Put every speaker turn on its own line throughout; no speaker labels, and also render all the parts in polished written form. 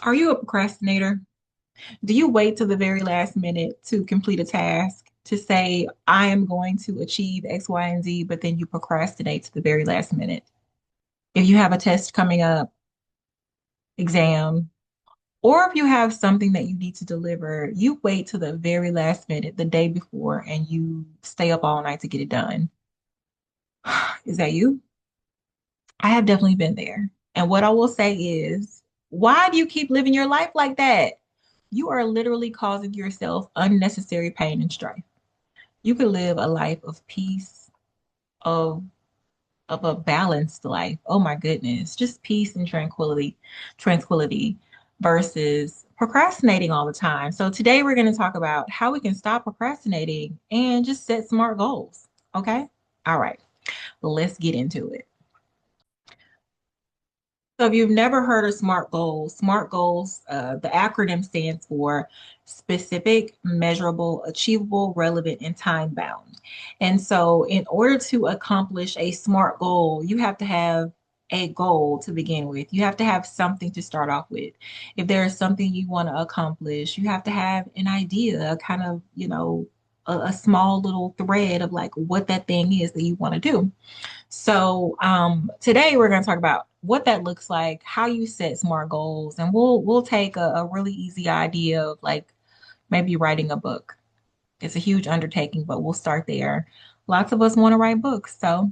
Are you a procrastinator? Do you wait till the very last minute to complete a task to say, I am going to achieve X, Y, and Z, but then you procrastinate to the very last minute? If you have a test coming up, exam, or if you have something that you need to deliver, you wait till the very last minute, the day before, and you stay up all night to get it done. Is that you? I have definitely been there. And what I will say is, why do you keep living your life like that? You are literally causing yourself unnecessary pain and strife. You could live a life of peace, of of a balanced life. Oh my goodness, just peace and tranquility versus procrastinating all the time. So today we're going to talk about how we can stop procrastinating and just set smart goals. Okay? All right. Let's get into it. So if you've never heard of SMART goals, the acronym stands for specific, measurable, achievable, relevant, and time bound. And so in order to accomplish a SMART goal, you have to have a goal to begin with. You have to have something to start off with. If there is something you want to accomplish, you have to have an idea, a kind of, a small little thread of like what that thing is that you want to do. So today we're going to talk about what that looks like, how you set SMART goals, and we'll take a really easy idea of like maybe writing a book. It's a huge undertaking, but we'll start there. Lots of us want to write books, so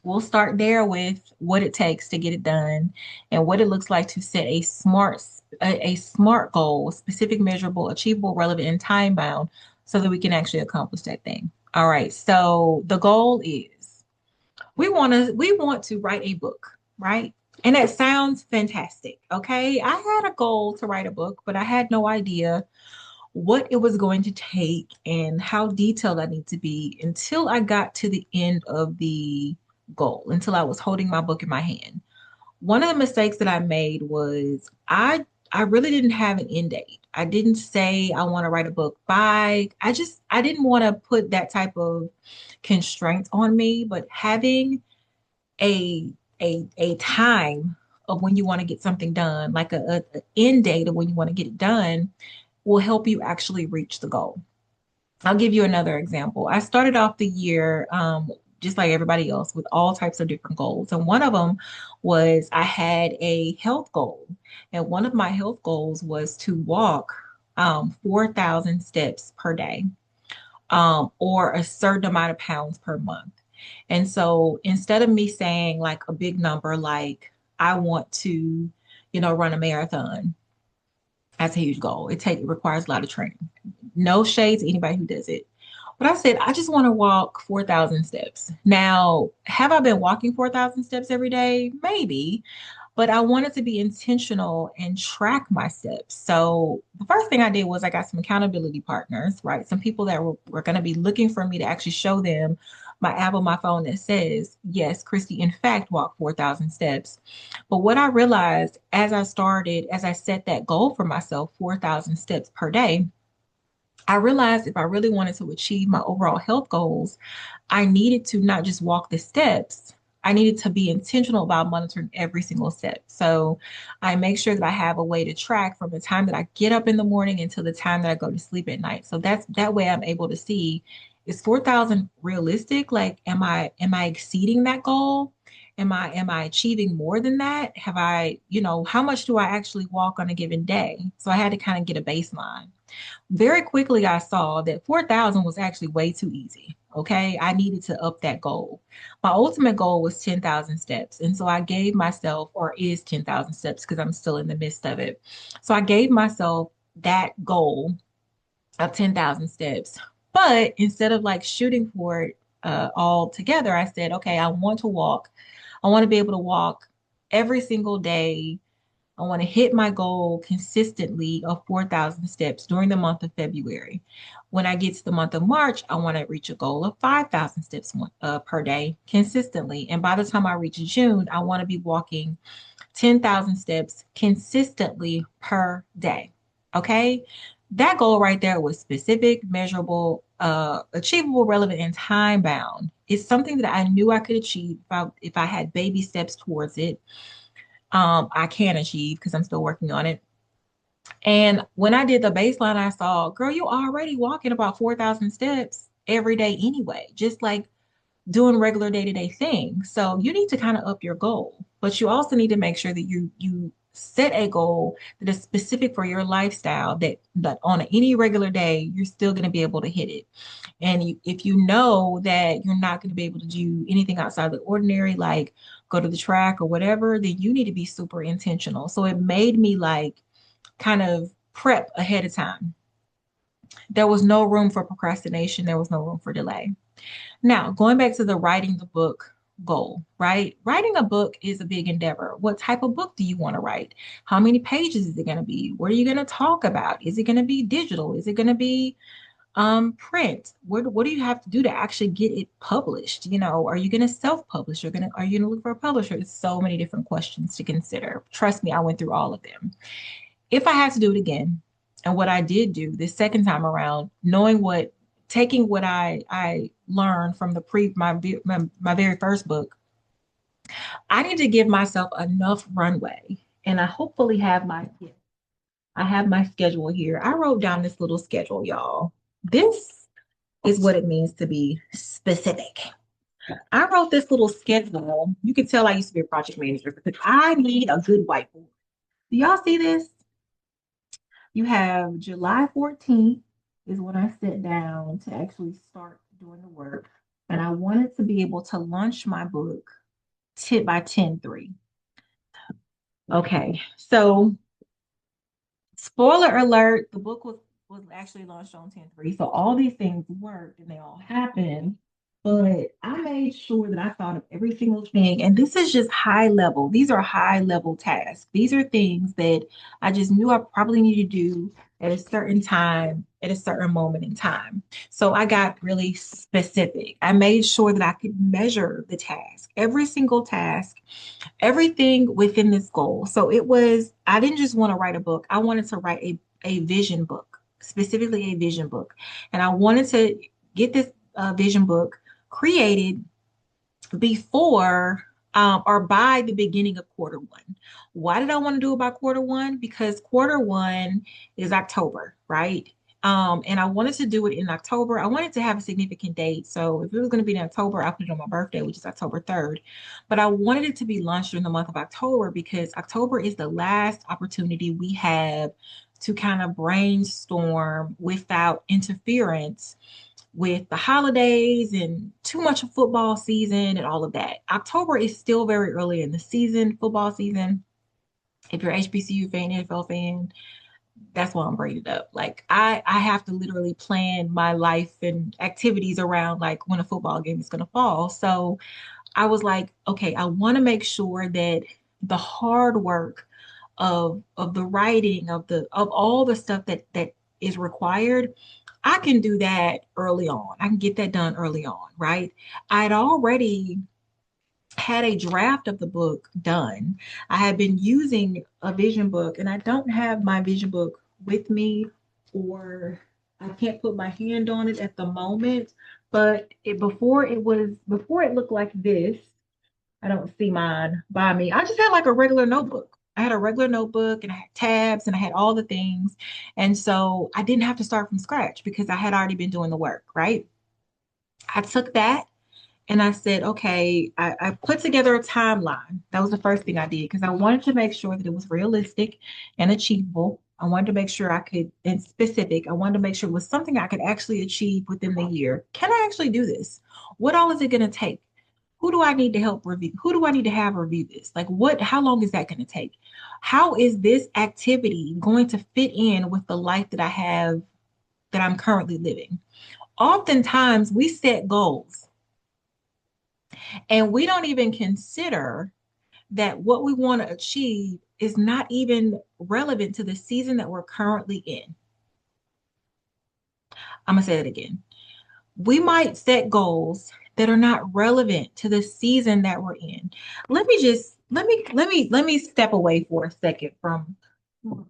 we'll start there with what it takes to get it done and what it looks like to set a smart goal, specific, measurable, achievable, relevant, and time bound, so that we can actually accomplish that thing. All right. So the goal is we want to write a book, right? And that sounds fantastic. Okay. I had a goal to write a book, but I had no idea what it was going to take and how detailed I need to be until I got to the end of the goal, until I was holding my book in my hand. One of the mistakes that I made was I really didn't have an end date. I didn't say I want to write a book by. I didn't want to put that type of constraint on me, but having a a time of when you want to get something done, like a end date of when you want to get it done, will help you actually reach the goal. I'll give you another example. I started off the year, just like everybody else, with all types of different goals. And one of them was I had a health goal. And one of my health goals was to walk 4,000 steps per day, or a certain amount of pounds per month. And so instead of me saying like a big number, like I want to, run a marathon, that's a huge goal. It requires a lot of training. No shade to anybody who does it. But I said, I just want to walk 4,000 steps. Now, have I been walking 4,000 steps every day? Maybe, but I wanted to be intentional and track my steps. So the first thing I did was I got some accountability partners, right? Some people that were going to be looking for me to actually show them my app on my phone that says, yes, Christy, in fact, walked 4,000 steps. But what I realized as I set that goal for myself, 4,000 steps per day, I realized if I really wanted to achieve my overall health goals, I needed to not just walk the steps, I needed to be intentional about monitoring every single step. So I make sure that I have a way to track from the time that I get up in the morning until the time that I go to sleep at night. So that way I'm able to see, is 4,000 realistic? Like, am I exceeding that goal? Am I achieving more than that? Have I, how much do I actually walk on a given day? So I had to kind of get a baseline. Very quickly, I saw that 4,000 was actually way too easy. Okay. I needed to up that goal. My ultimate goal was 10,000 steps. And so I gave myself, or is 10,000 steps because I'm still in the midst of it. So I gave myself that goal of 10,000 steps. But instead of like shooting for it all together, I said, okay, I want to be able to walk every single day. I want to hit my goal consistently of 4,000 steps during the month of February. When I get to the month of March, I want to reach a goal of 5,000 steps per day consistently. And by the time I reach June, I want to be walking 10,000 steps consistently per day. Okay. That goal right there was specific, measurable, achievable, relevant, and time bound. It's something that I knew I could achieve if I had baby steps towards it. I can achieve because I'm still working on it. And when I did the baseline, I saw, girl, you already walking about 4,000 steps every day anyway, just like doing regular day-to-day things. So you need to kind of up your goal, but you also need to make sure that you set a goal that is specific for your lifestyle that on any regular day you're still going to be able to hit it. And if you know that you're not going to be able to do anything outside the ordinary, like go to the track or whatever, then you need to be super intentional. So it made me like kind of prep ahead of time. There was no room for procrastination. There was no room for delay. Now, going back to the writing the book goal, right? Writing a book is a big endeavor. What type of book do you want to write? How many pages is it going to be? What are you going to talk about? Is it going to be digital? Is it going to be print? What do you have to do to actually get it published? You know, are you going to self-publish? Are you going to look for a publisher? It's so many different questions to consider. Trust me, I went through all of them. If I had to do it again, and what I did do this second time around, knowing what, taking what I learned from the my very first book, I need to give myself enough runway, and I hopefully have I have my schedule here. I wrote down this little schedule, y'all. This is what it means to be specific. I wrote this little schedule. You can tell I used to be a project manager because I need a good whiteboard. Do y'all see this? You have July 14th is when I sit down to actually start doing the work. And I wanted to be able to launch my book tip by 10/3. Okay, so spoiler alert, the book was actually launched on 10/3. So all these things worked and they all happened. But I made sure that I thought of every single thing. And this is just high level. These are high level tasks. These are things that I just knew I probably needed to do at a certain time, at a certain moment in time. So I got really specific. I made sure that I could measure the task, every single task, everything within this goal. So I didn't just want to write a book. I wanted to write a vision book, specifically a vision book. And I wanted to get this vision book created before or by the beginning of quarter 1. Why did I want to do it by quarter 1? Because quarter 1 is October, right? And I wanted to do it in October. I wanted to have a significant date. So if it was going to be in October, I put it on my birthday, which is October 3rd. But I wanted it to be launched during the month of October because October is the last opportunity we have to kind of brainstorm without interference with the holidays and too much of football season and all of that. October is still very early in the season, football season. If you're HBCU fan, NFL fan, that's why I'm braided up. Like I have to literally plan my life and activities around like when a football game is gonna fall. So I was like, okay, I want to make sure that the hard work of the writing of all the stuff that is required, I can do that early on. I can get that done early on, right? I'd already had a draft of the book done. I had been using a vision book, and I don't have my vision book with me, or I can't put my hand on it at the moment. But before it looked like this. I don't see mine by me. I just had like a regular notebook. I had a regular notebook and I had tabs and I had all the things. And so I didn't have to start from scratch because I had already been doing the work, right? I took that and I said, okay, I put together a timeline. That was the first thing I did because I wanted to make sure that it was realistic and achievable. I wanted to make sure I could, and specific, I wanted to make sure it was something I could actually achieve within the year. Can I actually do this? What all is it going to take? Who do I need to help review? Who do I need to have review this? Like how long is that going to take? How is this activity going to fit in with the life that I have that I'm currently living? Oftentimes we set goals and we don't even consider that what we want to achieve is not even relevant to the season that we're currently in. I'm going to say that again. We might set goals that are not relevant to the season that we're in. Let me step away for a second from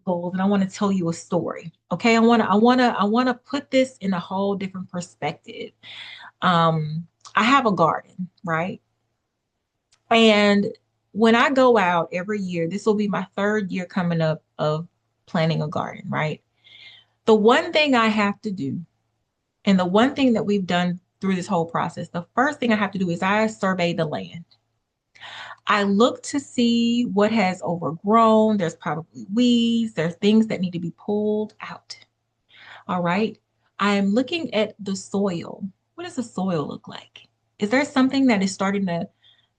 goals and I want to tell you a story. Okay. I want to put this in a whole different perspective. I have a garden, right? And when I go out every year, this will be my third year coming up of planting a garden, right? The one thing I have to do, and the one thing that we've done through this whole process, the first thing I have to do is I survey the land. I look to see what has overgrown. There's probably weeds, there's things that need to be pulled out. All right. I am looking at the soil. What does the soil look like? Is there something that is starting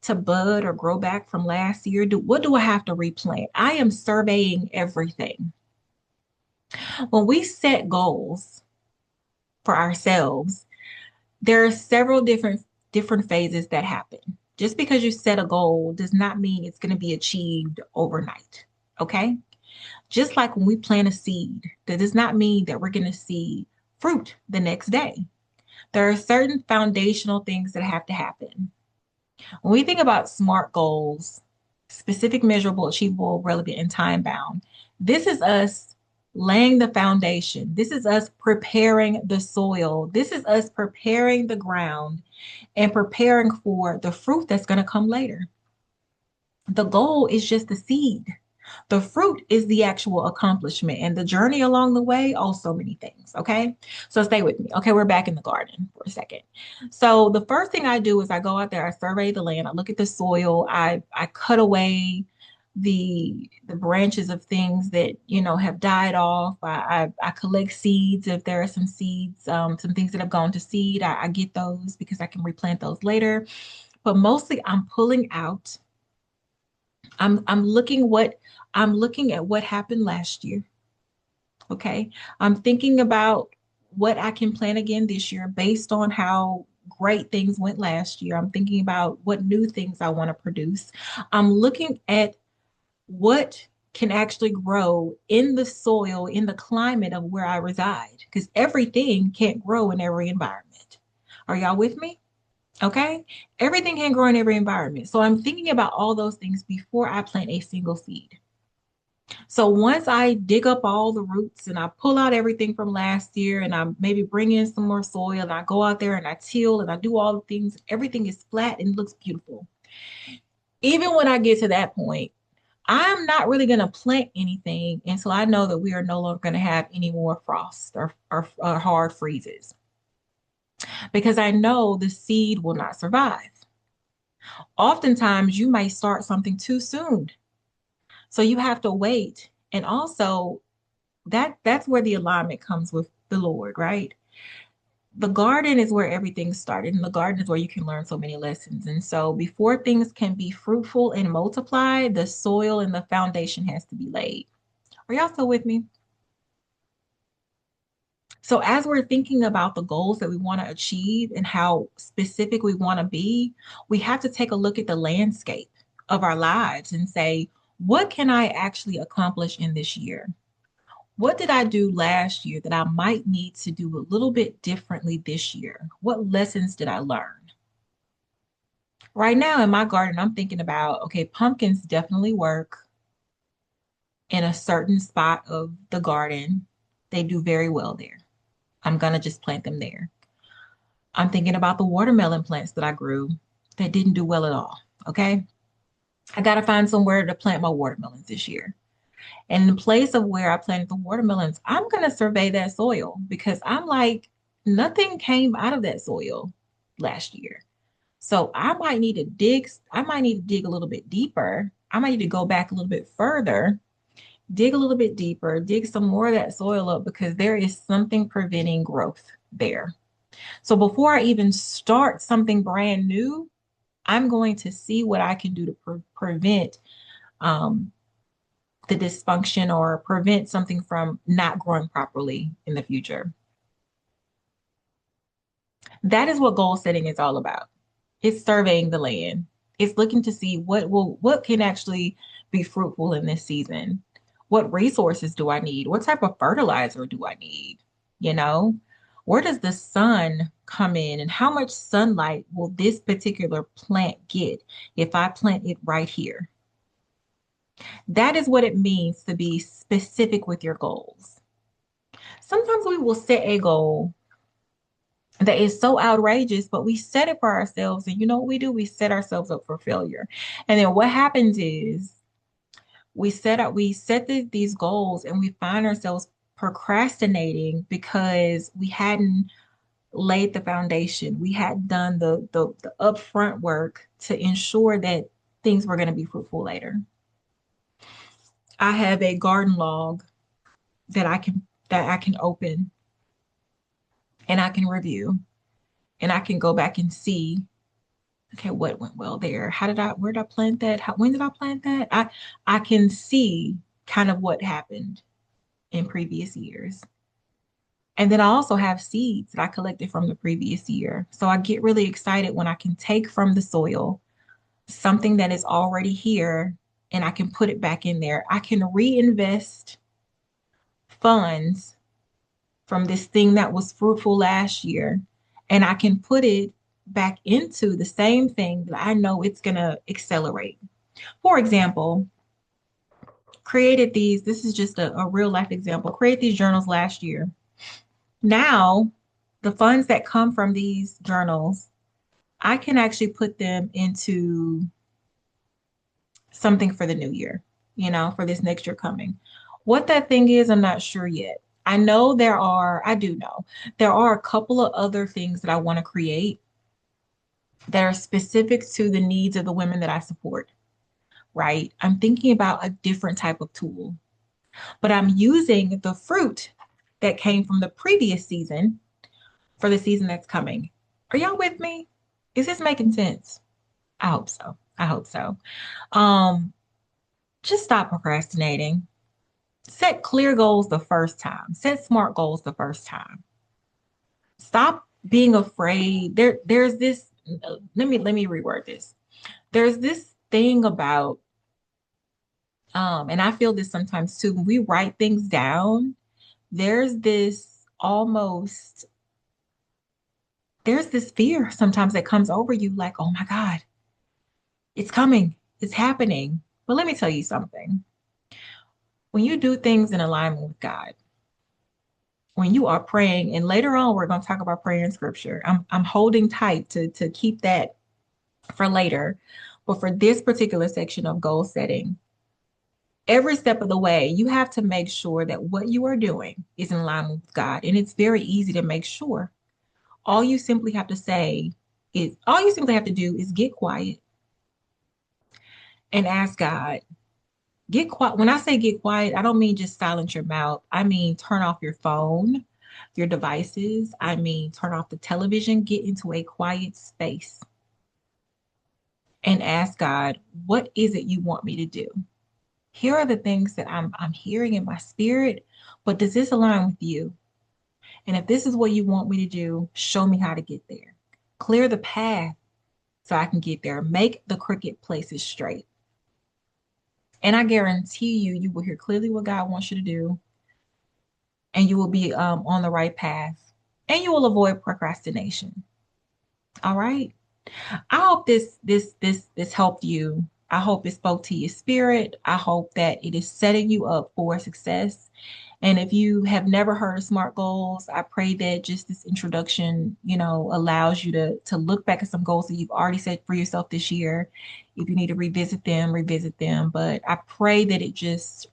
to bud or grow back from last year? What do I have to replant? I am surveying everything. When we set goals for ourselves, there are several different phases that happen. Just because you set a goal does not mean it's going to be achieved overnight. Okay? Just like when we plant a seed, that does not mean that we're going to see fruit the next day. There are certain foundational things that have to happen. When we think about SMART goals, specific, measurable, achievable, relevant, and time bound, this is us laying the foundation. This is us preparing the soil. This is us preparing the ground and preparing for the fruit that's going to come later. The goal is just the seed. The fruit is the actual accomplishment, and the journey along the way, oh, so many things. Okay. So stay with me. Okay. We're back in the garden for a second. So the first thing I do is I go out there, I survey the land, I look at the soil, I cut away the branches of things that have died off. I collect seeds if there are some seeds, some things that have gone to seed. I get those because I can replant those later. But mostly I'm pulling out. I'm looking at what happened last year. Okay. I'm thinking about what I can plan again this year based on how great things went last year. I'm thinking about what new things I want to produce. I'm looking at what can actually grow in the soil, in the climate of where I reside, because everything can't grow in every environment. Are y'all with me? Okay. Everything can grow in every environment. So I'm thinking about all those things before I plant a single seed. So once I dig up all the roots and I pull out everything from last year and I maybe bring in some more soil and I go out there and I till and I do all the things, everything is flat and looks beautiful. Even when I get to that point, I'm not really going to plant anything until I know that we are no longer going to have any more frost or hard freezes because I know the seed will not survive. Oftentimes, you might start something too soon. So you have to wait. And also, that's where the alignment comes with the Lord, right? The garden is where everything started, and the garden is where you can learn so many lessons. And so before things can be fruitful and multiply, the soil and the foundation has to be laid. Are y'all still with me? So as we're thinking about the goals that we want to achieve and how specific we want to be, we have to take a look at the landscape of our lives and say, what can I actually accomplish in this year? What did I do last year that I might need to do a little bit differently this year? What lessons did I learn? Right now in my garden, I'm thinking about, okay, pumpkins definitely work in a certain spot of the garden. They do very well there. I'm going to just plant them there. I'm thinking about the watermelon plants that I grew that didn't do well at all. Okay. I got to find somewhere to plant my watermelons this year. And in place of where I planted the watermelons, I'm going to survey that soil because I'm like, nothing came out of that soil last year. So I might need to dig a little bit deeper. I might need to go back a little bit further, dig a little bit deeper, dig some more of that soil up because there is something preventing growth there. So before I even start something brand new, I'm going to see what I can do to prevent um, the dysfunction or prevent something from not growing properly in the future. That is what goal setting is all about. It's surveying the land. It's looking to see what can actually be fruitful in this season. What resources do I need? What type of fertilizer do I need? You know, where does the sun come in and how much sunlight will this particular plant get if I plant it right here? That is what it means to be specific with your goals. Sometimes we will set a goal that is so outrageous, but we set it for ourselves. And you know what we do? We set ourselves up for failure. And then what happens is these goals and we find ourselves procrastinating because we hadn't laid the foundation. We hadn't done the upfront work to ensure that things were going to be fruitful later. I have a garden log that I can open and I can review and I can go back and see, okay, what went well there? Where did I plant that? When did I plant that? I can see kind of what happened in previous years. And then I also have seeds that I collected from the previous year. So I get really excited when I can take from the soil something that is already here and I can put it back in there. I can reinvest funds from this thing that was fruitful last year and I can put it back into the same thing that I know it's going to accelerate. For example, this is just a real life example, create these journals last year. Now, the funds that come from these journals, I can actually put them into something for the new year, for this next year coming. What that thing is, I'm not sure yet. I do know there are a couple of other things that I want to create that are specific to the needs of the women that I support, right? I'm thinking about a different type of tool, but I'm using the fruit that came from the previous season for the season that's coming. Are y'all with me? Is this making sense? I hope so. I hope so. Um, just stop procrastinating. Set clear goals the first time. Set smart goals the first time. Stop being afraid. There's this, let me reword this. There's this thing about, and I feel this sometimes too, when we write things down, there's this almost, there's this fear sometimes that comes over you like, oh my God, it's coming, it's happening. But let me tell you something. When you do things in alignment with God, when you are praying, and later on we're going to talk about prayer in scripture. I'm holding tight to keep that for later. But for this particular section of goal setting, every step of the way, you have to make sure that what you are doing is in alignment with God. And it's very easy to make sure. All you simply have to do is get quiet and ask God. Get quiet. When I say get quiet, I don't mean just silence your mouth. I mean turn off your phone, your devices. I mean turn off the television, get into a quiet space and ask God, what is it you want me to do? Here are the things that I'm hearing in my spirit, but does this align with you? And if this is what you want me to do, show me how to get there. Clear the path so I can get there. Make the crooked places straight. And I guarantee you, you will hear clearly what God wants you to do, and you will be on the right path, and you will avoid procrastination. All right. I hope this helped you. I hope it spoke to your spirit. I hope that it is setting you up for success. And if you have never heard of SMART goals, I pray that just this introduction, allows you to look back at some goals that you've already set for yourself this year. If you need to revisit them, revisit them. But I pray that it just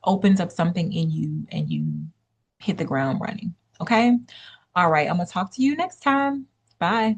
opens up something in you and you hit the ground running. Okay. All right. I'm going to talk to you next time. Bye.